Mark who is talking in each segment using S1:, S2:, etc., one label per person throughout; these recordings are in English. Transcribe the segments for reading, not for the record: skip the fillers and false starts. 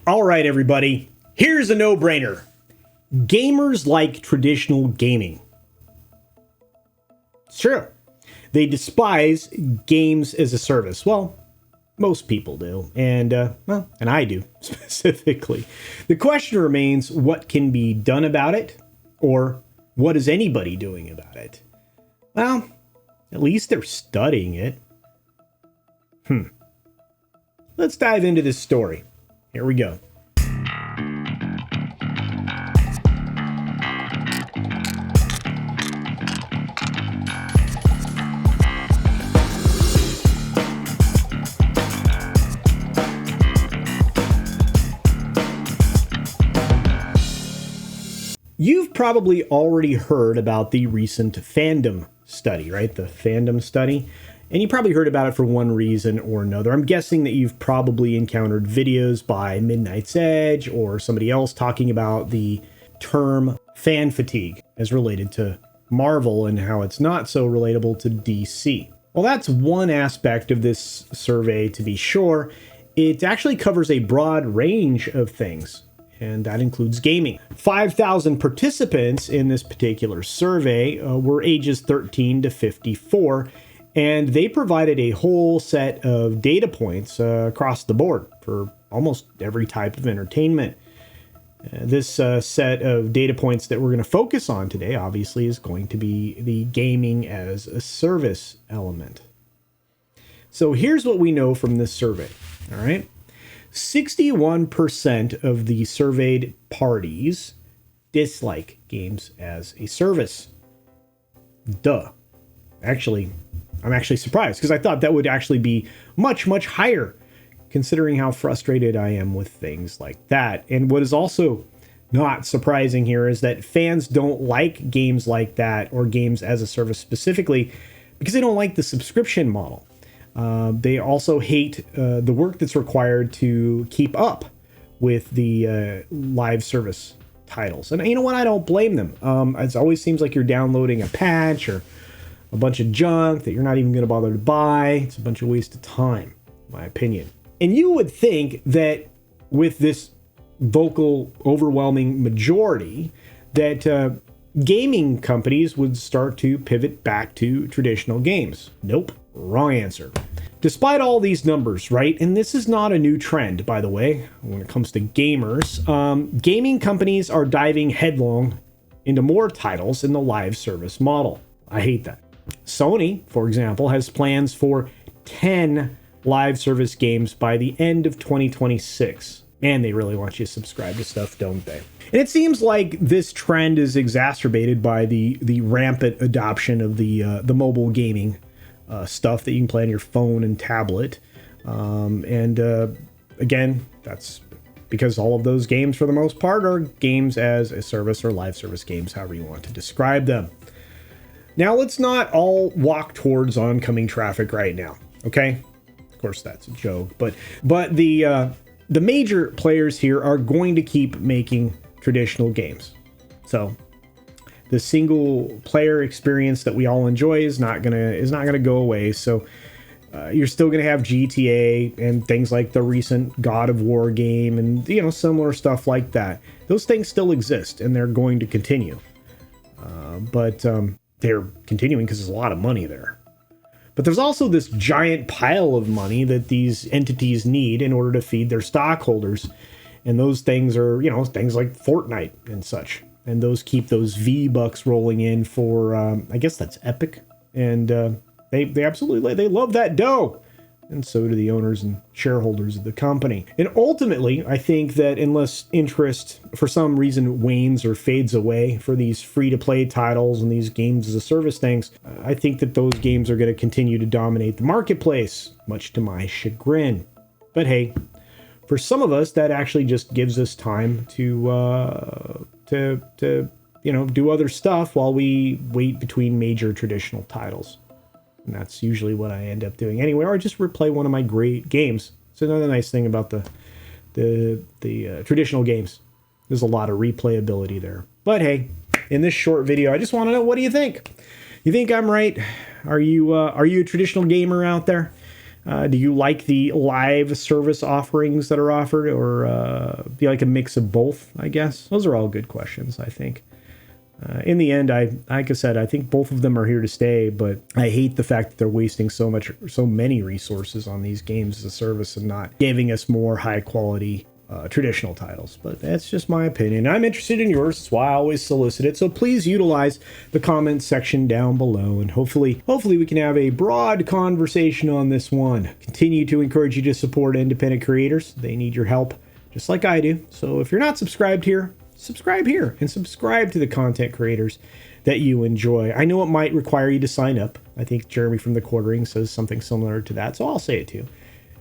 S1: All right, everybody, here's a no-brainer. Gamers like traditional gaming. It's true. They despise games as a service. Well, most people do, and I do specifically. The question remains, what can be done about it, or what is anybody doing about it? Well, at least they're studying it. Let's dive into this story. Here we go. You've probably already heard about the recent Fandom study, right? The Fandom study. And you probably heard about it for one reason or another. I'm guessing that you've probably encountered videos by Midnight's Edge or somebody else talking about the term fan fatigue as related to Marvel and how it's not so relatable to DC. Well, that's one aspect of this survey, to be sure. It actually covers a broad range of things, and that includes gaming. 5,000 participants in this particular survey were ages 13 to 54, and they provided a whole set of data points across the board for almost every type of entertainment. This set of data points that we're going to focus on today, obviously, is going to be the gaming as a service element. So here's what we know from this survey, all right? 61% of the surveyed parties dislike games as a service. Duh. Actually, I'm actually surprised because I thought that would actually be much, much higher considering how frustrated I am with things like that. And what is also not surprising here is that fans don't like games like that or games as a service specifically because they don't like the subscription model. They also hate the work that's required to keep up with the live service titles. And you know what? I don't blame them. It always seems like you're downloading a patch or a bunch of junk that you're not even going to bother to buy. It's a bunch of waste of time, in my opinion. And you would think that with this vocal, overwhelming majority, that gaming companies would start to pivot back to traditional games. Nope. Wrong answer. Despite all these numbers, right? And this is not a new trend, by the way, when it comes to gamers. Gaming companies are diving headlong into more titles in the live service model. I hate that. Sony, for example, has plans for 10 live service games by the end of 2026. Man, they really want you to subscribe to stuff, don't they? And it seems like this trend is exacerbated by the rampant adoption of the mobile gaming stuff that you can play on your phone and tablet. Again, that's because all of those games, for the most part, are games as a service or live service games, however you want to describe them. Now, let's not all walk towards oncoming traffic right now, okay? Of course, that's a joke, but the major players here are going to keep making traditional games. So the single player experience that we all enjoy is not gonna go away. So you're still gonna have GTA and things like the recent God of War game and similar stuff like that. Those things still exist and they're going to continue. But they're continuing because there's a lot of money there. But there's also this giant pile of money that these entities need in order to feed their stockholders. And those things are, things like Fortnite and such. And those keep those V-Bucks rolling in for, I guess that's Epic. And they absolutely, they love that dough. And so do the owners and shareholders of the company. And ultimately, I think that unless interest for some reason wanes or fades away for these free-to-play titles and these games as a service things, I think that those games are going to continue to dominate the marketplace, much to my chagrin. But hey, for some of us, that actually just gives us time to do other stuff while we wait between major traditional titles. And that's usually what I end up doing anyway, or I just replay one of my great games. It's another nice thing about the traditional games. There's a lot of replayability there. But hey, in this short video, I just want to know, what do you think? You think I'm right? Are you a traditional gamer out there? Do you like the live service offerings that are offered, or do you like a mix of both, I guess? Those are all good questions, I think. In the end, like I said, I think both of them are here to stay, but I hate the fact that they're wasting so many resources on these games as a service and not giving us more high quality traditional titles. But that's just my opinion. I'm interested in yours. That's why I always solicit it. So please utilize the comments section down below, and hopefully we can have a broad conversation on this one. Continue to encourage you to support independent creators. They need your help, just like I do. So if you're not subscribed here, subscribe here and subscribe to the content creators that you enjoy. I know it might require you to sign up. I think Jeremy from the Quartering says something similar to that, so I'll say it too.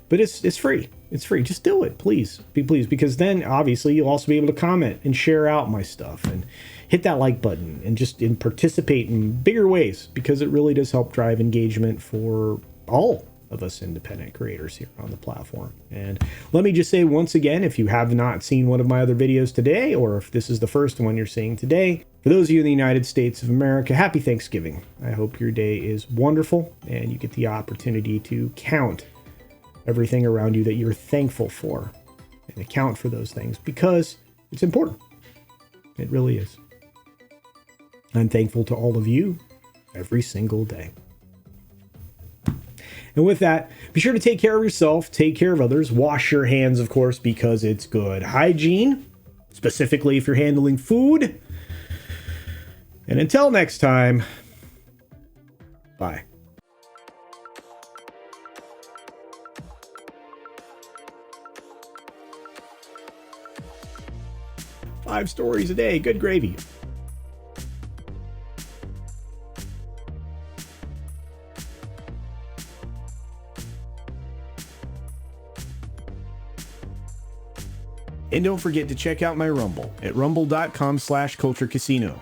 S1: But it's free. It's free. Just do it, please. Please, because then obviously you'll also be able to comment and share out my stuff and hit that like button and participate in bigger ways, because it really does help drive engagement for all of us independent creators here on the platform. And let me just say once again, if you have not seen one of my other videos today, or if this is the first one you're seeing today, for those of you in the United States of America, happy Thanksgiving. I hope your day is wonderful and you get the opportunity to count everything around you that you're thankful for and account for those things, because it's important. It really is. I'm thankful to all of you every single day. And with that, be sure to take care of yourself, take care of others, wash your hands, of course, because it's good hygiene, specifically if you're handling food. And until next time, bye. Five stories a day, good gravy. And don't forget to check out my Rumble at rumble.com/CultureCasino.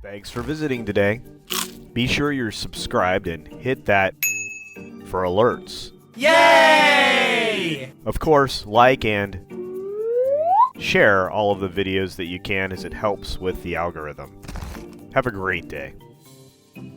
S2: Thanks for visiting today. Be sure you're subscribed and hit that for alerts.
S3: Yay!
S2: Of course, like and share all of the videos that you can, as it helps with the algorithm. Have a great day.